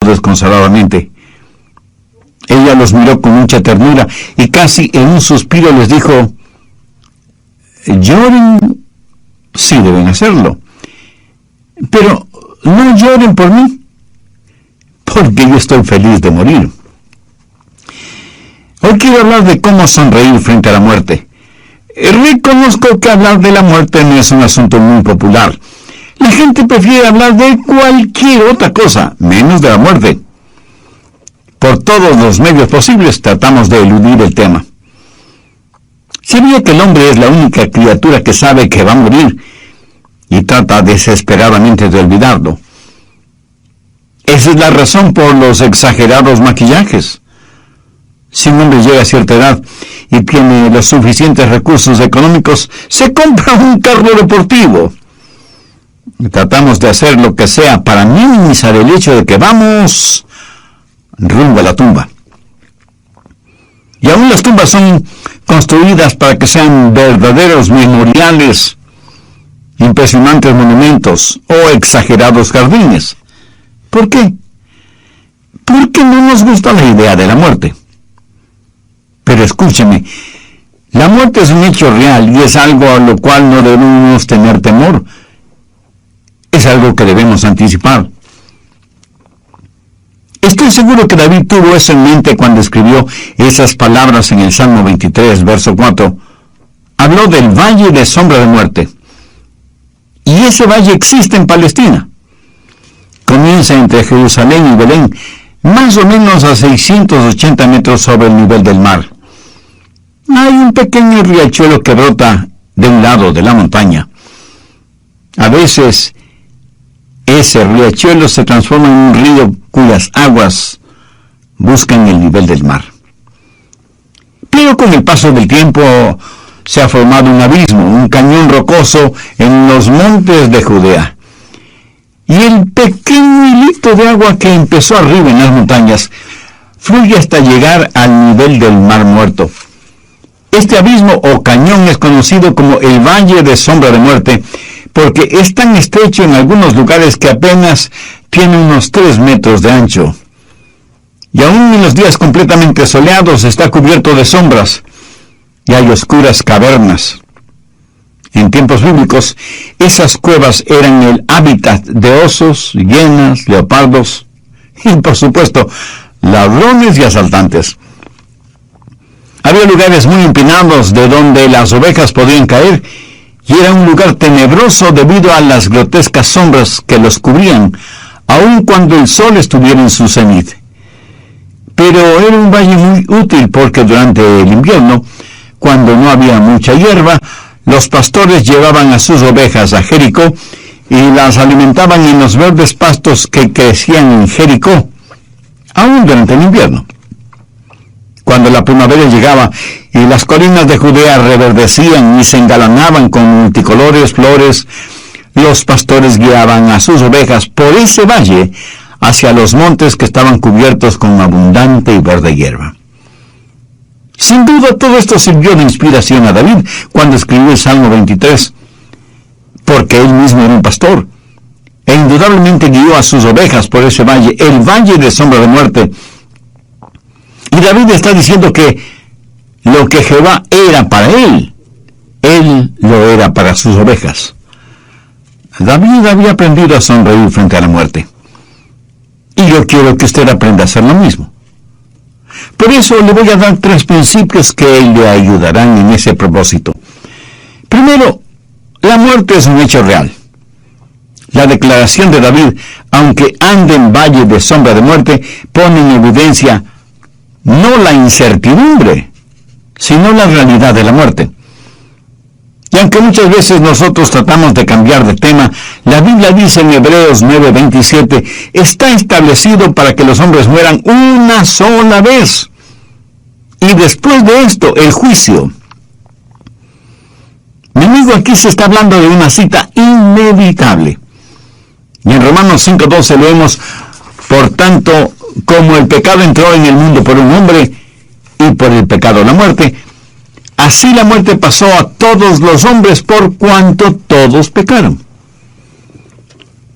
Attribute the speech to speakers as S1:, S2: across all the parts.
S1: desconsoladamente. Ella los miró con mucha ternura y casi en un suspiro les dijo: lloren, sí deben hacerlo, pero no lloren por mí, porque yo estoy feliz de morir. Hoy quiero hablar de cómo sonreír frente a la muerte. Reconozco que hablar de la muerte no es un asunto muy popular. La gente prefiere hablar de cualquier otra cosa, menos de la muerte. Por todos los medios posibles tratamos de eludir el tema. ¿Sabía que el hombre es la única criatura que sabe que va a morir y trata desesperadamente de olvidarlo? Esa es la razón por los exagerados maquillajes. Si un hombre llega a cierta edad y tiene los suficientes recursos económicos, se compra un carro deportivo. Tratamos de hacer lo que sea para minimizar el hecho de que vamos rumbo a la tumba. Y aún las tumbas son construidas para que sean verdaderos memoriales, impresionantes monumentos o exagerados jardines. ¿Por qué? Porque no nos gusta la idea de la muerte. Pero escúcheme, la muerte es un hecho real y es algo a lo cual no debemos tener temor. Es algo que debemos anticipar. Estoy seguro que David tuvo eso en mente cuando escribió esas palabras en el Salmo 23, verso 4. Habló del valle de sombra de muerte. Y ese valle existe en Palestina. Comienza entre Jerusalén y Belén, más o menos a 680 metros sobre el nivel del mar. Hay un pequeño riachuelo que brota de un lado de la montaña. A veces ese riachuelo se transforma en un río cuyas aguas buscan el nivel del mar. Pero con el paso del tiempo se ha formado un abismo, un cañón rocoso en los montes de Judea. Y el pequeño hilito de agua que empezó arriba en las montañas fluye hasta llegar al nivel del Mar Muerto. Este abismo o cañón es conocido como el Valle de Sombra de Muerte, porque es tan estrecho en algunos lugares que apenas tiene unos 3 metros de ancho. Y aún en los días completamente soleados está cubierto de sombras, y hay oscuras cavernas. En tiempos bíblicos, esas cuevas eran el hábitat de osos, hienas, leopardos, y por supuesto, ladrones y asaltantes. Había lugares muy empinados de donde las ovejas podían caer, y era un lugar tenebroso debido a las grotescas sombras que los cubrían, aun cuando el sol estuviera en su cenit. Pero era un valle muy útil porque durante el invierno, cuando no había mucha hierba, los pastores llevaban a sus ovejas a Jericó y las alimentaban en los verdes pastos que crecían en Jericó, aún durante el invierno. Cuando la primavera llegaba y las colinas de Judea reverdecían y se engalanaban con multicolores flores, los pastores guiaban a sus ovejas por ese valle hacia los montes que estaban cubiertos con abundante y verde hierba. Sin duda todo esto sirvió de inspiración a David cuando escribió el Salmo 23, porque él mismo era un pastor, e indudablemente guió a sus ovejas por ese valle, el valle de sombra de muerte. Y David está diciendo que lo que Jehová era para él lo era para sus ovejas. David había aprendido a sonreír frente a la muerte. Y yo quiero que usted aprenda a hacer lo mismo. Por eso le voy a dar 3 principios que le ayudarán en ese propósito. Primero, la muerte es un hecho real. La declaración de David, aunque ande en valle de sombra de muerte, pone en evidencia no la incertidumbre, sino la realidad de la muerte. Y aunque muchas veces nosotros tratamos de cambiar de tema, la Biblia dice en Hebreos 9:27, está establecido para que los hombres mueran una sola vez, y después de esto, el juicio. Mi amigo, aquí se está hablando de una cita inevitable. Y en Romanos 5:12 leemos, por tanto, como el pecado entró en el mundo por un hombre, y por el pecado la muerte, así la muerte pasó a todos los hombres por cuanto todos pecaron.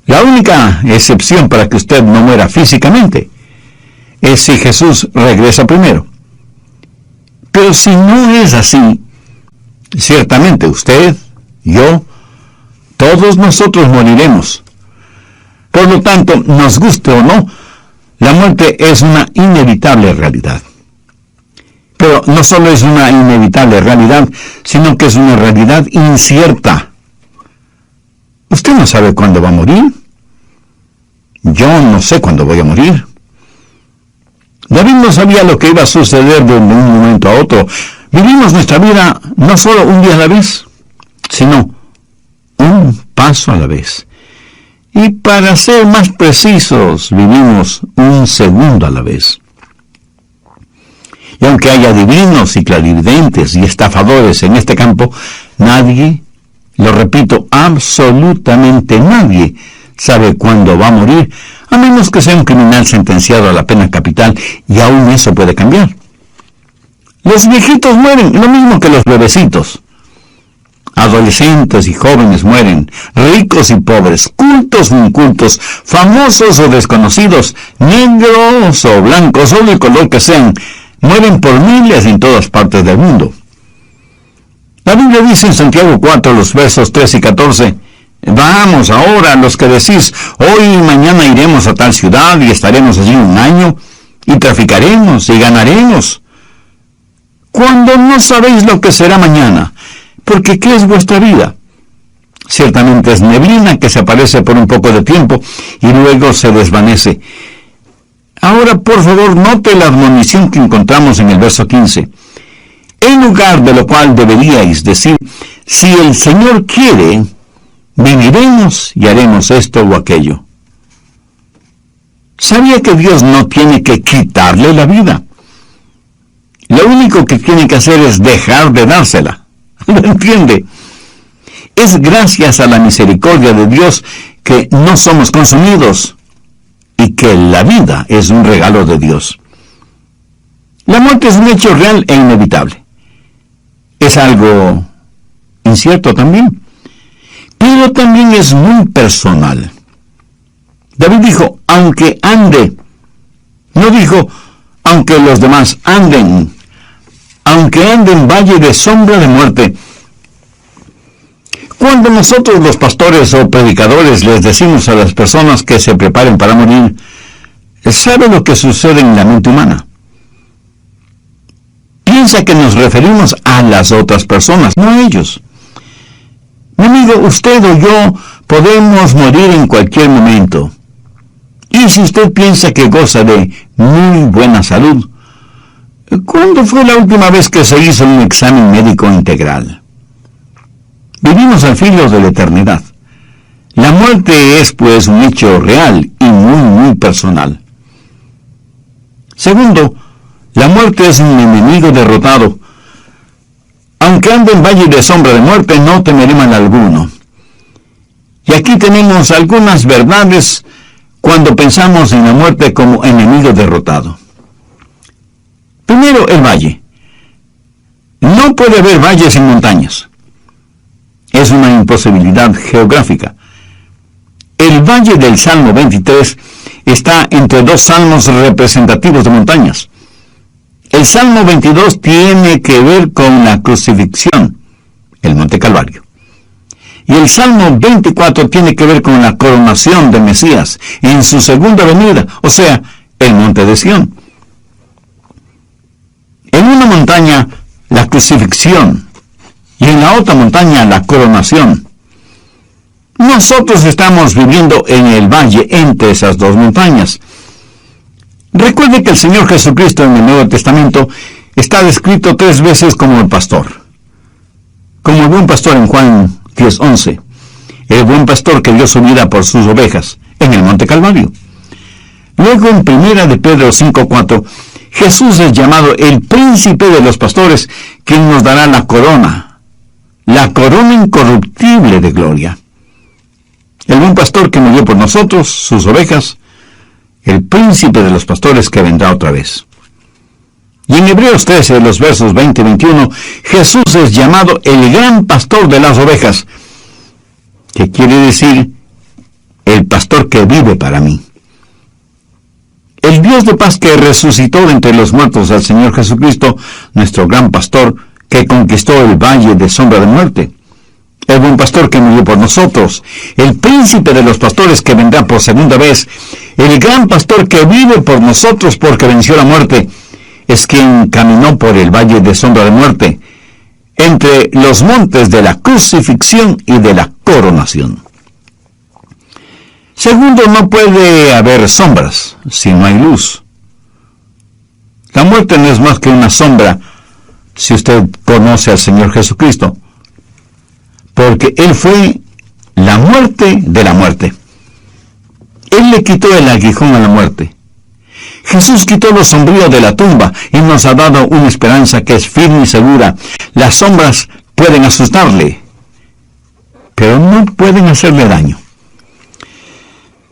S1: La única excepción para que usted no muera físicamente es si Jesús regresa primero. Pero si no es así, ciertamente usted, yo, todos nosotros moriremos. Por lo tanto, nos guste o no, la muerte es una inevitable realidad. Pero no solo es una inevitable realidad, sino que es una realidad incierta. Usted no sabe cuándo va a morir. Yo no sé cuándo voy a morir. David no sabía lo que iba a suceder de un momento a otro. Vivimos nuestra vida no solo un día a la vez, sino un paso a la vez. Y para ser más precisos, vivimos un segundo a la vez. Y aunque haya adivinos y clarividentes y estafadores en este campo, nadie, lo repito, absolutamente nadie sabe cuándo va a morir, a menos que sea un criminal sentenciado a la pena capital, y aún eso puede cambiar. Los viejitos mueren, lo mismo que los bebecitos. Adolescentes y jóvenes mueren, ricos y pobres, cultos o incultos, famosos o desconocidos, negros o blancos o del color que sean, mueren por miles en todas partes del mundo. La Biblia dice en Santiago 4, los versos 3 y 14, vamos ahora, los que decís, hoy y mañana iremos a tal ciudad y estaremos allí un año, y traficaremos y ganaremos, cuando no sabéis lo que será mañana. Porque ¿qué es vuestra vida? Ciertamente es neblina que se aparece por un poco de tiempo y luego se desvanece. Ahora, por favor, note la admonición que encontramos en el verso 15. En lugar de lo cual deberíais decir, si el Señor quiere, viviremos y haremos esto o aquello. ¿Sabía que Dios no tiene que quitarle la vida? Lo único que tiene que hacer es dejar de dársela. ¿Lo entiende? Es gracias a la misericordia de Dios que no somos consumidos y que la vida es un regalo de Dios. La muerte es un hecho real e inevitable. Es algo incierto también, pero también es muy personal. David dijo, aunque ande. No dijo, aunque los demás anden. Aunque ande en valle de sombra de muerte. Cuando nosotros los pastores o predicadores les decimos a las personas que se preparen para morir, ¿sabe lo que sucede en la mente humana? Piensa que nos referimos a las otras personas, no a ellos. Mi amigo, usted o yo podemos morir en cualquier momento. Y si usted piensa que goza de muy buena salud, ¿cuándo fue la última vez que se hizo un examen médico integral? Vivimos al filo de la eternidad. La muerte es, pues, un hecho real y muy personal. Segundo, la muerte es un enemigo derrotado. Aunque ande en valle de sombra de muerte, no temeré mal alguno. Y aquí tenemos algunas verdades cuando pensamos en la muerte como enemigo derrotado. Primero, el valle. No puede haber valles sin montañas. Es una imposibilidad geográfica. El valle del Salmo 23 está entre dos salmos representativos de montañas. El Salmo 22 tiene que ver con la crucifixión, el Monte Calvario. Y el Salmo 24 tiene que ver con la coronación de Mesías en su segunda venida, o sea, el Monte de Sión. En una montaña, la crucifixión, y en la otra montaña, la coronación. Nosotros estamos viviendo en el valle entre esas dos montañas. Recuerde que el Señor Jesucristo en el Nuevo Testamento está descrito 3 veces como el pastor. Como el buen pastor en Juan 10:11. El buen pastor que dio su vida por sus ovejas en el Monte Calvario. Luego en 1 de Pedro 5:4, Jesús es llamado el príncipe de los pastores, quien nos dará la corona incorruptible de gloria. El buen pastor que murió por nosotros, sus ovejas, el príncipe de los pastores que vendrá otra vez. Y en Hebreos 13, los versos 20 y 21, Jesús es llamado el gran pastor de las ovejas, que quiere decir el pastor que vive para mí. El Dios de paz que resucitó de entre los muertos al Señor Jesucristo, nuestro gran pastor, que conquistó el valle de sombra de muerte. El buen pastor que murió por nosotros, el príncipe de los pastores que vendrá por segunda vez, el gran pastor que vive por nosotros porque venció la muerte, es quien caminó por el valle de sombra de muerte, entre los montes de la crucifixión y de la coronación. Segundo, no puede haber sombras si no hay luz. La muerte no es más que una sombra si usted conoce al Señor Jesucristo, porque Él fue la muerte de la muerte. Él le quitó el aguijón a la muerte. Jesús quitó lo sombrío de la tumba y nos ha dado una esperanza que es firme y segura. Las sombras pueden asustarle, pero no pueden hacerle daño.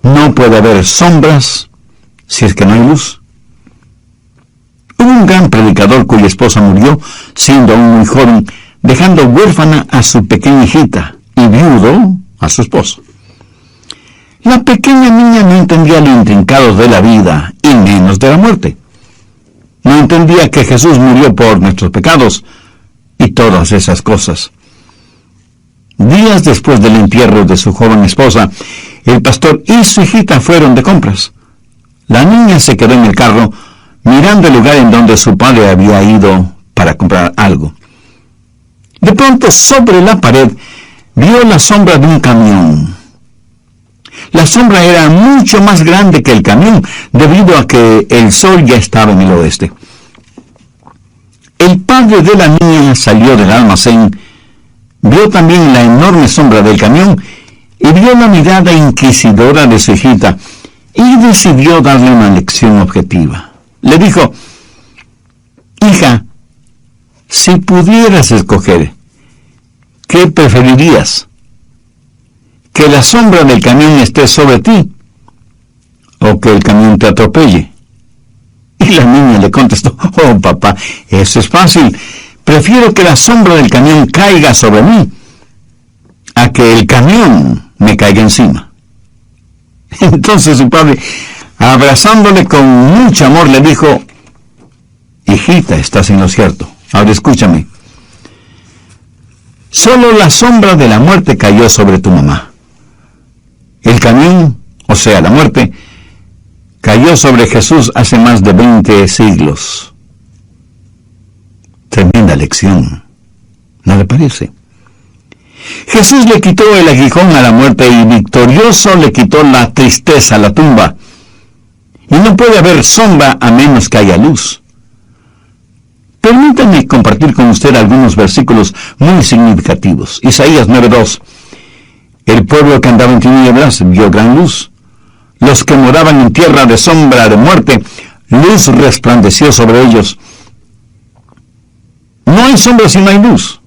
S1: No puede haber sombras si es que no hay luz. Hubo un gran predicador cuya esposa murió siendo aún muy joven, dejando huérfana a su pequeña hijita y viudo a su esposo. La pequeña niña no entendía lo intrincado de la vida y menos de la muerte. No entendía que Jesús murió por nuestros pecados y todas esas cosas. Días después del entierro de su joven esposa, el pastor y su hijita fueron de compras. La niña se quedó en el carro mirando el lugar en donde su padre había ido para comprar algo. De pronto, sobre la pared, vio la sombra de un camión. La sombra era mucho más grande que el camión, debido a que el sol ya estaba en el oeste. El padre de la niña salió del almacén, vio también la enorme sombra del camión y vio la mirada inquisidora de su hijita y decidió darle una lección objetiva. Le dijo: hija, si pudieras escoger, ¿qué preferirías? ¿Que la sombra del camión esté sobre ti o que el camión te atropelle? Y la niña le contestó: oh papá, eso es fácil. Prefiero que la sombra del camión caiga sobre mí a que el camión me caiga encima. Entonces su padre, abrazándole con mucho amor, le dijo: hijita, estás en lo cierto. Ahora escúchame. Solo la sombra de la muerte cayó sobre tu mamá. El camión, o sea, la muerte, cayó sobre Jesús hace más de 20 siglos. Tremenda lección, ¿no le parece? Jesús le quitó el aguijón a la muerte y victorioso le quitó la tristeza a la tumba. Y no puede haber sombra a menos que haya luz. Permítame compartir con usted algunos versículos muy significativos. Isaías 9:2. El pueblo que andaba en tinieblas vio gran luz. Los que moraban en tierra de sombra de muerte, luz resplandeció sobre ellos. No hay sombra si no hay luz.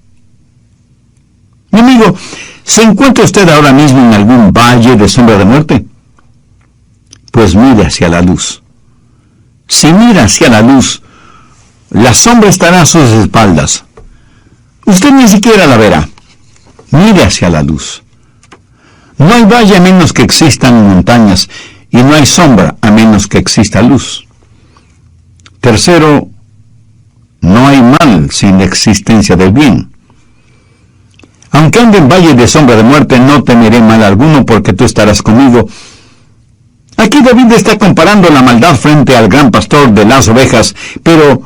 S1: Mi amigo, ¿se encuentra usted ahora mismo en algún valle de sombra de muerte? Pues mire hacia la luz. Si mira hacia la luz, la sombra estará a sus espaldas. Usted ni siquiera la verá. Mire hacia la luz. No hay valle a menos que existan montañas, y no hay sombra a menos que exista luz. Tercero, no hay mal sin la existencia del bien. Aunque ande en valle de sombra de muerte, no temeré mal alguno, porque tú estarás conmigo. Aquí David está comparando la maldad frente al gran pastor de las ovejas, pero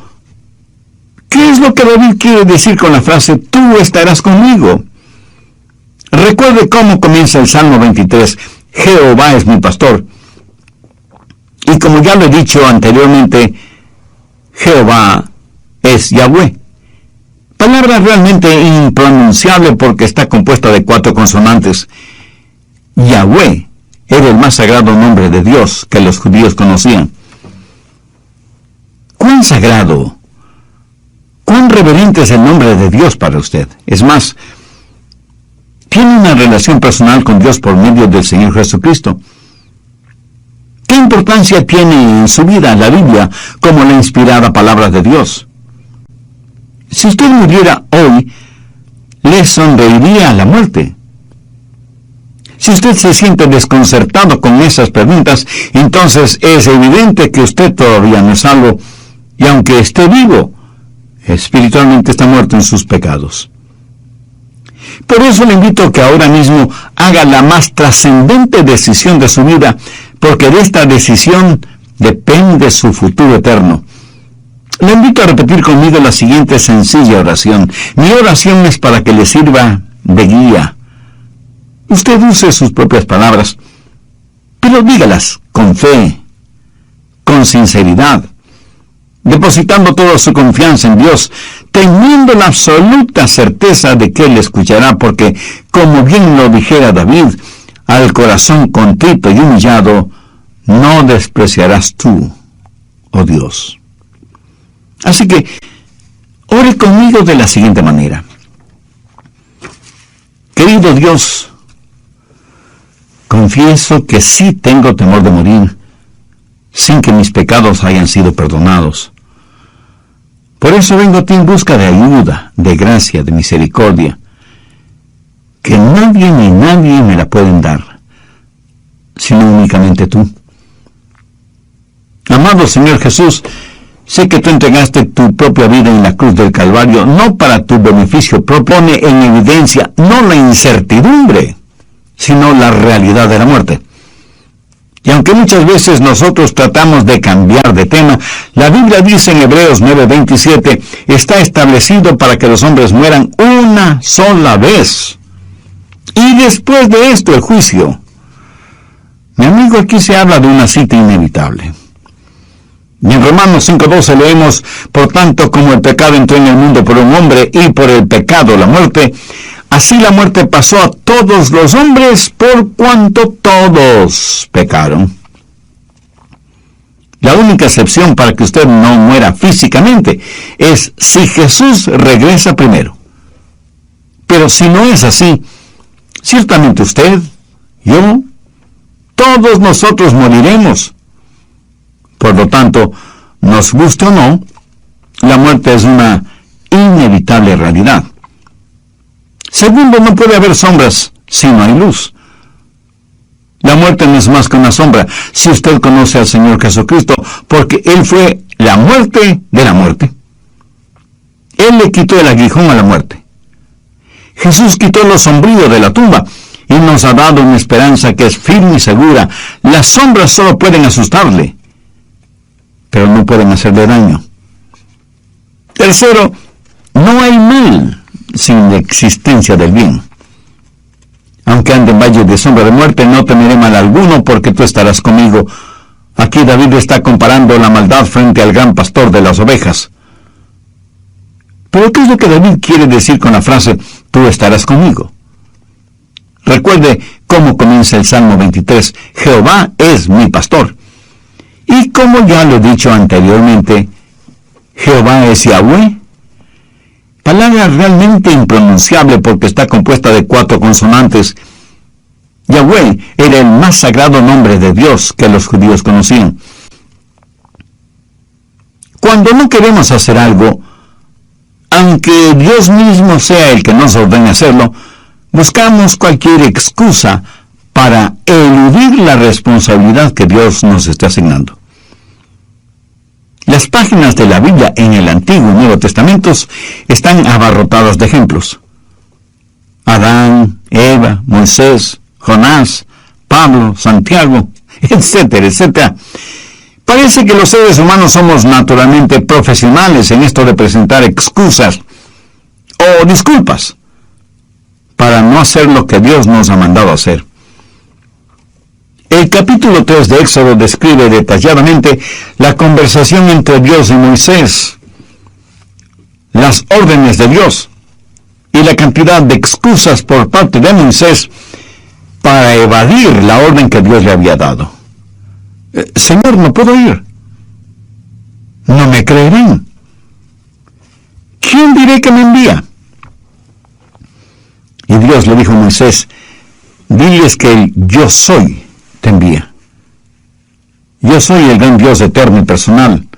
S1: ¿qué es lo que David quiere decir con la frase tú estarás conmigo? Recuerde cómo comienza el Salmo 23, Jehová es mi pastor. Y como ya lo he dicho anteriormente, Jehová es Yahweh. Palabra realmente impronunciable porque está compuesta de 4 consonantes. Yahweh era el más sagrado nombre de Dios que los judíos conocían. ¿Cuán sagrado, cuán reverente es el nombre de Dios para usted? Es más, tiene una relación personal con Dios por medio del Señor Jesucristo. ¿Qué importancia tiene en su vida la Biblia como la inspirada palabra de Dios? Si usted muriera hoy, le sonreiría a la muerte. Si usted se siente desconcertado con esas preguntas, entonces es evidente que usted todavía no es salvo, y aunque esté vivo, espiritualmente está muerto en sus pecados. Por eso le invito a que ahora mismo haga la más trascendente decisión de su vida, porque de esta decisión depende su futuro eterno. Le invito a repetir conmigo la siguiente sencilla oración. Mi oración es para que le sirva de guía. Usted use sus propias palabras, pero dígalas con fe, con sinceridad, depositando toda su confianza en Dios, teniendo la absoluta certeza de que Él escuchará, porque, como bien lo dijera David, al corazón contrito y humillado, no despreciarás tú, oh Dios. Así que, ore conmigo de la siguiente manera. Querido Dios, confieso que sí tengo temor de morir, sin que mis pecados hayan sido perdonados. Por eso vengo a ti en busca de ayuda, de gracia, de misericordia, que nadie ni nadie me la pueden dar, sino únicamente tú. Amado Señor Jesús, sé que tú entregaste tu propia vida en la cruz del Calvario, no para tu beneficio propio. Pone en evidencia no la incertidumbre, sino la realidad de la muerte. Y aunque muchas veces nosotros tratamos de cambiar de tema, la Biblia dice en Hebreos 9:27, está establecido para que los hombres mueran una sola vez. Y después de esto el juicio. Mi amigo, aquí se habla de una cita inevitable. Y en Romanos 5:12 leemos, por tanto, como el pecado entró en el mundo por un hombre y por el pecado la muerte, así la muerte pasó a todos los hombres por cuanto todos pecaron. La única excepción para que usted no muera físicamente es si Jesús regresa primero. Pero si no es así, ciertamente usted, yo, todos nosotros moriremos. Por lo tanto, nos guste o no, la muerte es una inevitable realidad. Segundo, no puede haber sombras si no hay luz. La muerte no es más que una sombra, si usted conoce al Señor Jesucristo, porque Él fue la muerte de la muerte. Él le quitó el aguijón a la muerte. Jesús quitó lo sombrío de la tumba y nos ha dado una esperanza que es firme y segura. Las sombras solo pueden asustarle, pero no pueden hacerle daño. Tercero, no hay mal sin la existencia del bien. Aunque ande en valle de sombra de muerte, no temeré mal alguno, porque tú estarás conmigo. Aquí David está comparando la maldad frente al gran pastor de las ovejas. Pero ¿qué es lo que David quiere decir con la frase, tú estarás conmigo? Recuerde cómo comienza el Salmo 23, Jehová es mi pastor. Y como ya lo he dicho anteriormente, Jehová es Yahweh, palabra realmente impronunciable porque está compuesta de 4 consonantes. Yahweh era el más sagrado nombre de Dios que los judíos conocían. Cuando no queremos hacer algo, aunque Dios mismo sea el que nos ordene hacerlo, buscamos cualquier excusa para eludir la responsabilidad que Dios nos está asignando. Las páginas de la Biblia en el Antiguo y Nuevo Testamentos están abarrotadas de ejemplos. Adán, Eva, Moisés, Jonás, Pablo, Santiago, etcétera, etcétera. Parece que los seres humanos somos naturalmente profesionales en esto de presentar excusas o disculpas para no hacer lo que Dios nos ha mandado hacer. El capítulo 3 de Éxodo describe detalladamente la conversación entre Dios y Moisés, las órdenes de Dios y la cantidad de excusas por parte de Moisés para evadir la orden que Dios le había dado. Señor, no puedo ir. No me creerán. ¿Quién diré que me envía? Y Dios le dijo a Moisés, diles que el yo soy te envía. Yo soy el gran Dios eterno y personal,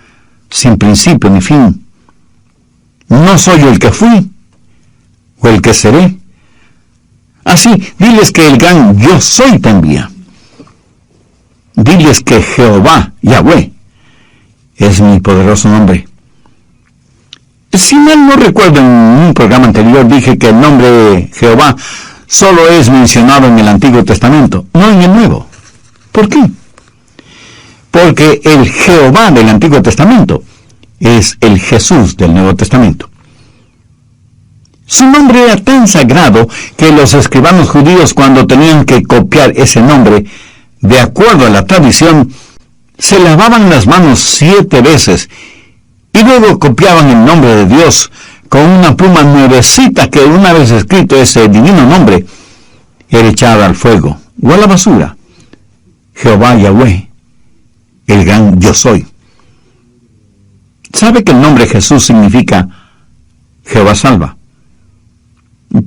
S1: sin principio ni fin. No soy el que fui o el que seré, Así, diles que el gran yo soy te envía. Diles que Jehová, Yahweh, es mi poderoso nombre. Si mal no recuerdo, en un programa anterior dije que el nombre Jehová solo es mencionado en el Antiguo Testamento, no en el Nuevo. ¿Por qué? Porque el Jehová del Antiguo Testamento es el Jesús del Nuevo Testamento. Su nombre era tan sagrado que los escribanos judíos, cuando tenían que copiar ese nombre, de acuerdo a la tradición, se lavaban las manos 7 veces y luego copiaban el nombre de Dios con una pluma nuevecita que, una vez escrito ese divino nombre, era echada al fuego o a la basura. Jehová Yahweh, el gran yo soy. ¿Sabe que el nombre Jesús significa Jehová salva?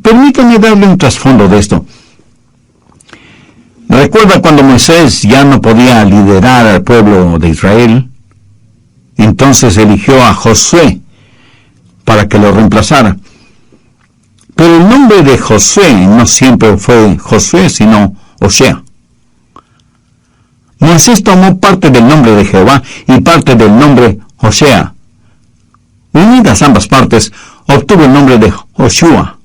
S1: Permítame darle un trasfondo de esto. ¿Recuerda cuando Moisés ya no podía liderar al pueblo de Israel? Entonces eligió a Josué para que lo reemplazara. Pero el nombre de Josué no siempre fue Josué, sino Osea. Moisés tomó parte del nombre de Jehová y parte del nombre Osea. Unidas ambas partes, obtuvo el nombre de Joshua,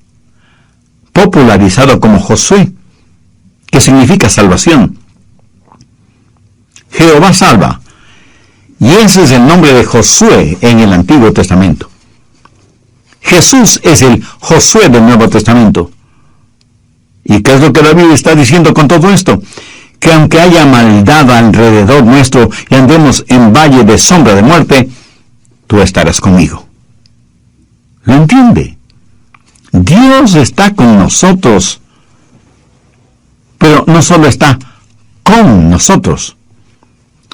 S1: popularizado como Josué, que significa salvación. Jehová salva, y ese es el nombre de Josué en el Antiguo Testamento. Jesús es el Josué del Nuevo Testamento. ¿Y qué es lo que David está diciendo con todo esto? Que aunque haya maldad alrededor nuestro y andemos en valle de sombra de muerte, tú estarás conmigo. ¿Lo entiende? Dios está con nosotros, pero no solo está con nosotros,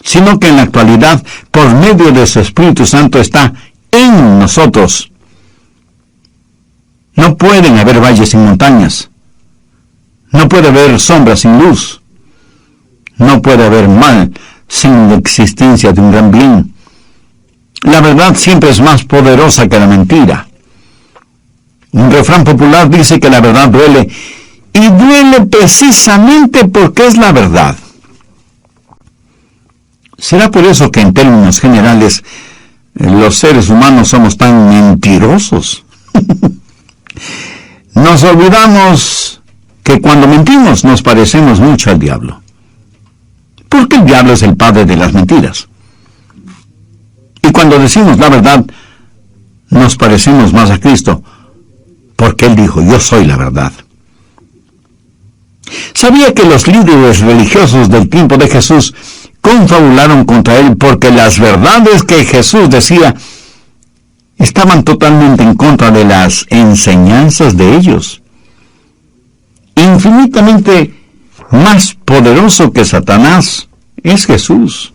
S1: sino que en la actualidad, por medio de su Espíritu Santo, está en nosotros. No pueden haber valles sin montañas. No puede haber sombra sin luz. No puede haber mal sin la existencia de un gran bien. La verdad siempre es más poderosa que la mentira. Un refrán popular dice que la verdad duele, y duele precisamente porque es la verdad. ¿Será por eso que en términos generales los seres humanos somos tan mentirosos? Nos olvidamos que cuando mentimos nos parecemos mucho al diablo. Porque el diablo es el padre de las mentiras. Y cuando decimos la verdad, nos parecemos más a Cristo, porque Él dijo, yo soy la verdad. ¿Sabía que los líderes religiosos del tiempo de Jesús confabularon contra Él porque las verdades que Jesús decía estaban totalmente en contra de las enseñanzas de ellos? Infinitamente más poderoso que Satanás es Jesús.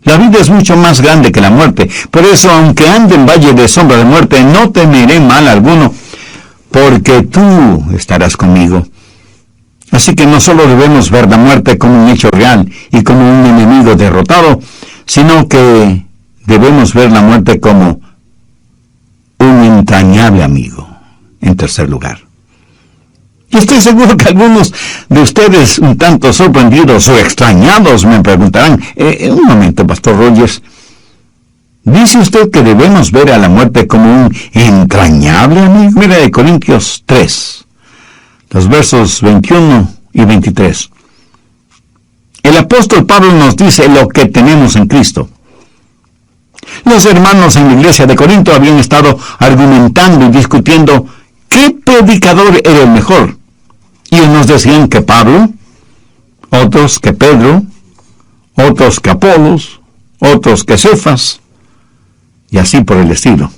S1: La vida es mucho más grande que la muerte. Por eso, aunque ande en valle de sombra de muerte, no temeré mal alguno, porque tú estarás conmigo. Así que no solo debemos ver la muerte como un hecho real y como un enemigo derrotado, sino que debemos ver la muerte como un entrañable amigo. En tercer lugar, y estoy seguro que algunos de ustedes, un tanto sorprendidos o extrañados, me preguntarán, un momento, Pastor Rogers, ¿dice usted que debemos ver a la muerte como un entrañable amigo? Mira de Corintios 3, los versos 21 y 23. El apóstol Pablo nos dice lo que tenemos en Cristo. Los hermanos en la iglesia de Corinto habían estado argumentando y discutiendo qué predicador era el mejor. Y unos decían que Pablo, otros que Pedro, otros que Apolos, otros que Cefas, y así por el estilo.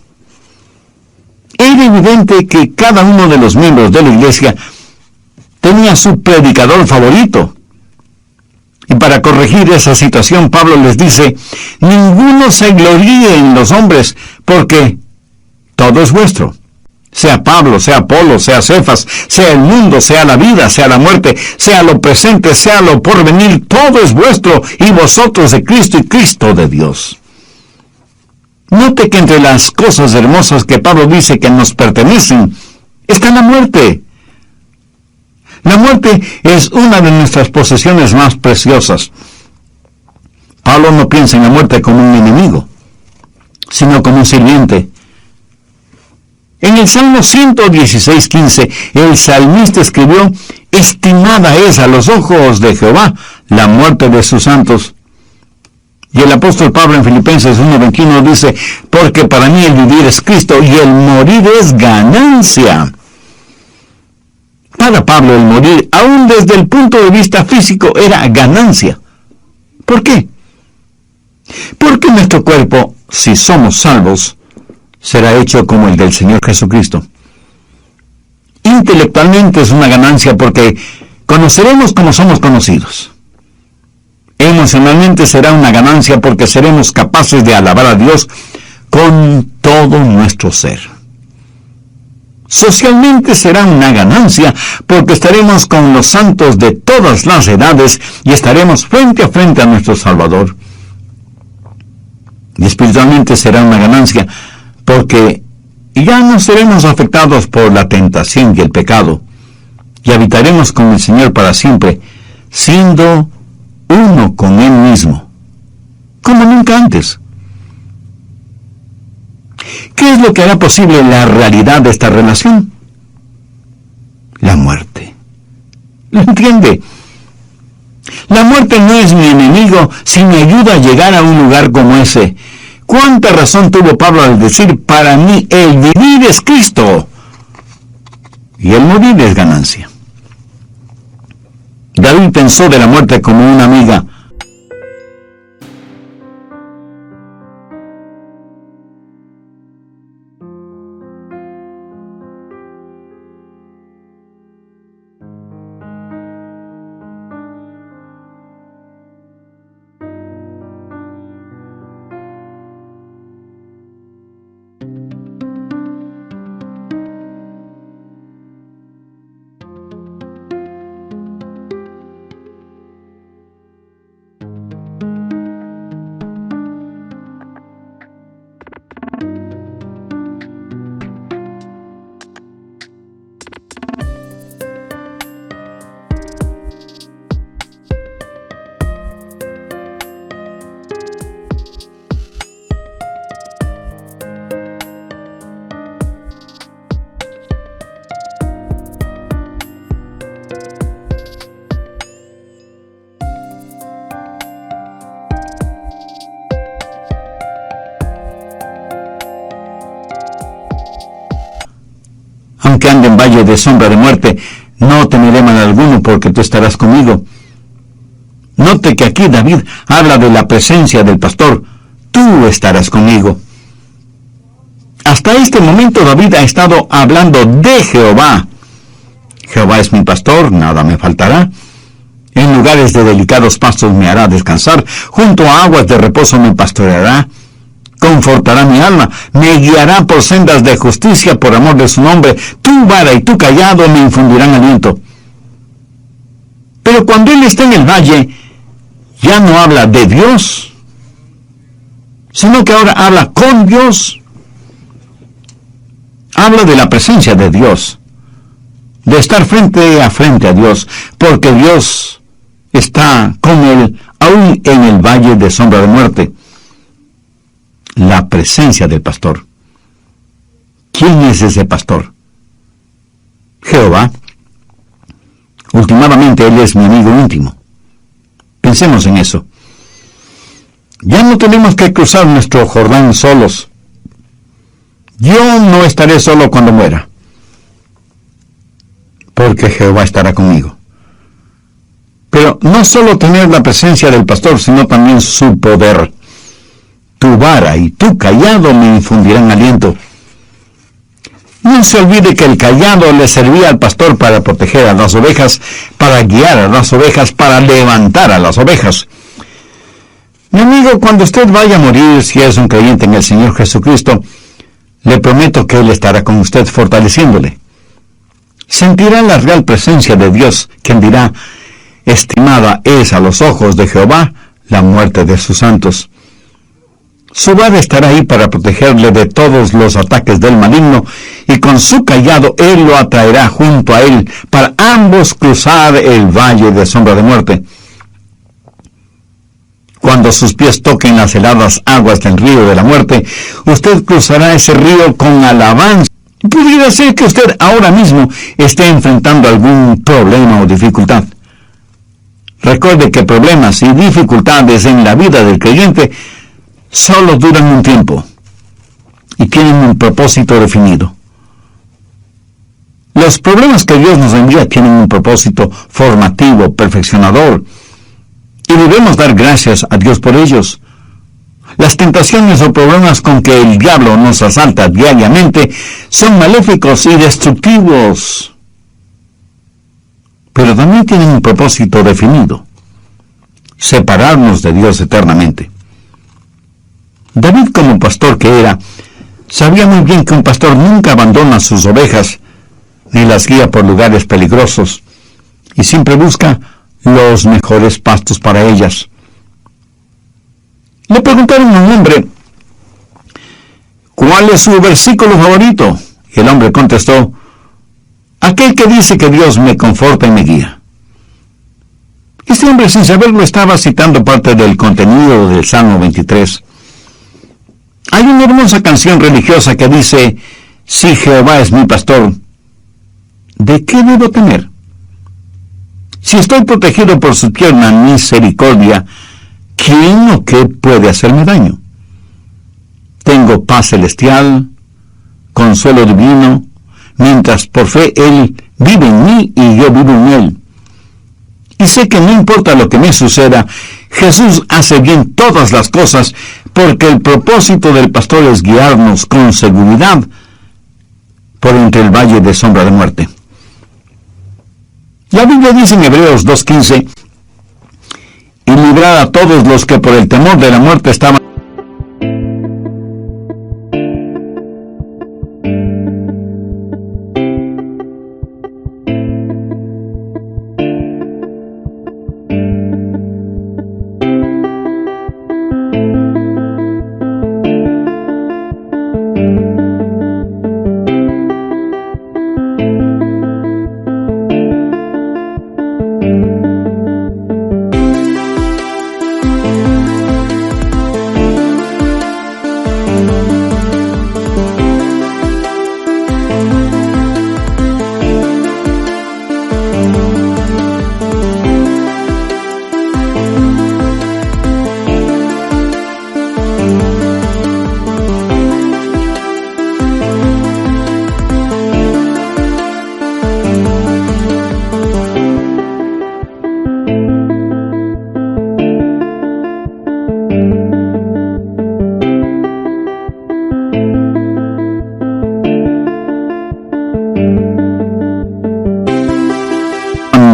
S1: Era evidente que cada uno de los miembros de la iglesia tenía su predicador favorito. Y para corregir esa situación, Pablo les dice, ninguno se gloríe en los hombres, porque todo es vuestro. Sea Pablo, sea Apolo, sea Cefas, sea el mundo, sea la vida, sea la muerte, sea lo presente, sea lo porvenir, todo es vuestro, y vosotros de Cristo y Cristo de Dios. Note que entre las cosas hermosas que Pablo dice que nos pertenecen, está la muerte. La muerte es una de nuestras posesiones más preciosas. Pablo no piensa en la muerte como un enemigo, sino como un sirviente. En el Salmo 116:15, el salmista escribió: estimada es a los ojos de Jehová la muerte de sus santos. Y el apóstol Pablo en Filipenses 1:21 dice: porque para mí el vivir es Cristo y el morir es ganancia. Para Pablo el morir, aún desde el punto de vista físico, era ganancia. ¿Por qué? Porque nuestro cuerpo, si somos salvos, será hecho como el del Señor Jesucristo. Intelectualmente es una ganancia porque conoceremos como somos conocidos. Emocionalmente será una ganancia porque seremos capaces de alabar a Dios con todo nuestro ser. Socialmente será una ganancia porque estaremos con los santos de todas las edades y estaremos frente a frente a nuestro Salvador. Y espiritualmente será una ganancia porque ya no seremos afectados por la tentación y el pecado y habitaremos con el Señor para siempre, siendo uno con Él mismo, como nunca antes. ¿Qué es lo que hará posible la realidad de esta relación? La muerte. ¿Lo entiende? La muerte no es mi enemigo si me ayuda a llegar a un lugar como ese. ¿Cuánta razón tuvo Pablo al decir: para mí el vivir es Cristo y el morir es ganancia? David pensó de la muerte como una amiga. Aunque ande en valle de sombra de muerte, no temeré mal alguno, porque tú estarás conmigo. Note que aquí David habla de la presencia del pastor. Tú estarás conmigo. Hasta este momento David ha estado hablando de Jehová. Jehová es mi pastor, nada me faltará. En lugares de delicados pastos me hará descansar, junto a aguas de reposo me pastoreará. Confortará mi alma, me guiará por sendas de justicia por amor de su nombre. Tu vara y tu cayado me infundirán aliento. Pero cuando él está en el valle, ya no habla de Dios, sino que ahora habla con Dios. Habla de la presencia de Dios, de estar frente a Dios, porque Dios está con él aún en el valle de sombra de muerte. La presencia del pastor. ¿Quién es ese pastor? Jehová. Últimamente Él es mi amigo íntimo. Pensemos en eso. Ya no tenemos que cruzar nuestro Jordán solos. Yo no estaré solo cuando muera, porque Jehová estará conmigo. Pero no solo tener la presencia del pastor, sino también su poder. Tu vara y tu cayado me infundirán aliento. No se olvide que el cayado le servía al pastor para proteger a las ovejas, para guiar a las ovejas, para levantar a las ovejas. Mi amigo, cuando usted vaya a morir, si es un creyente en el Señor Jesucristo, le prometo que Él estará con usted fortaleciéndole. Sentirá la real presencia de Dios, quien dirá: estimada es a los ojos de Jehová la muerte de sus santos. Su vara estará ahí para protegerle de todos los ataques del maligno, y con su cayado él lo atraerá junto a él para ambos cruzar el valle de sombra de muerte. Cuando sus pies toquen las heladas aguas del río de la muerte, usted cruzará ese río con alabanza. Pudiera ser que usted ahora mismo esté enfrentando algún problema o dificultad. Recuerde que problemas y dificultades en la vida del creyente solo duran un tiempo y tienen un propósito definido. Los problemas que Dios nos envía tienen un propósito formativo, perfeccionador, y debemos dar gracias a Dios por ellos. Las tentaciones o problemas con que el diablo nos asalta diariamente son maléficos y destructivos, pero también tienen un propósito definido: separarnos de Dios eternamente. David, como pastor que era, sabía muy bien que un pastor nunca abandona sus ovejas ni las guía por lugares peligrosos, y siempre busca los mejores pastos para ellas. Le preguntaron a un hombre, ¿cuál es su versículo favorito? Y el hombre contestó, aquel que dice que Dios me conforta y me guía. Este hombre, sin saberlo, estaba citando parte del contenido del Salmo 23. Hay una hermosa canción religiosa que dice, si Jehová es mi pastor, ¿de qué debo temer? Si estoy protegido por su tierna misericordia, ¿quién o qué puede hacerme daño? Tengo paz celestial, consuelo divino, mientras por fe Él vive en mí y yo vivo en Él. Y sé que no importa lo que me suceda, Jesús hace bien todas las cosas, porque el propósito del pastor es guiarnos con seguridad por entre el valle de sombra de muerte. La Biblia dice en Hebreos 2:15, y librar a todos los que por el temor de la muerte estaban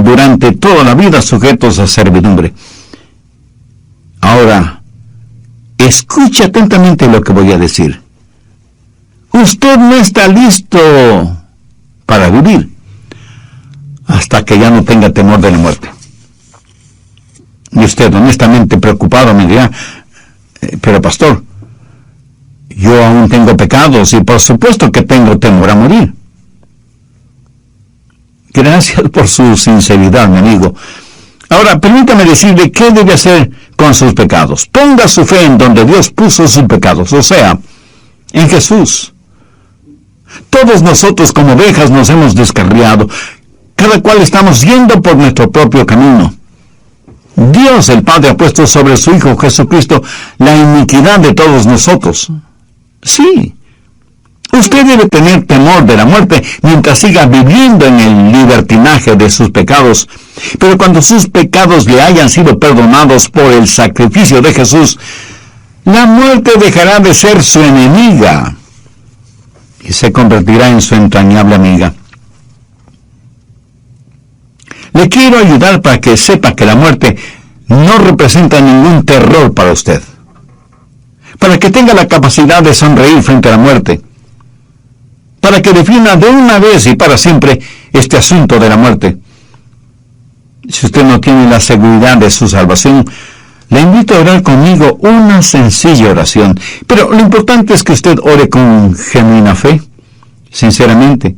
S1: durante toda la vida sujetos a servidumbre. Ahora, escuche atentamente lo que voy a decir. Usted no está listo para vivir hasta que ya no tenga temor de la muerte. Y usted, honestamente preocupado, me dirá, pero pastor, yo aún tengo pecados y por supuesto que tengo temor a morir. Gracias por su sinceridad, mi amigo. Ahora, permítame decirle qué debe hacer con sus pecados. Ponga su fe en donde Dios puso sus pecados, o sea, en Jesús. Todos nosotros como ovejas nos hemos descarriado. Cada cual estamos yendo por nuestro propio camino. Dios el Padre ha puesto sobre su Hijo Jesucristo la iniquidad de todos nosotros. Sí. Usted debe tener temor de la muerte mientras siga viviendo en el libertinaje de sus pecados. Pero cuando sus pecados le hayan sido perdonados por el sacrificio de Jesús, la muerte dejará de ser su enemiga y se convertirá en su entrañable amiga. Le quiero ayudar para que sepa que la muerte no representa ningún terror para usted, para que tenga la capacidad de sonreír frente a la muerte, para que defina de una vez y para siempre este asunto de la muerte. Si usted no tiene la seguridad de su salvación, Le invito a orar conmigo una sencilla oración, pero lo importante es que usted ore con genuina fe, sinceramente,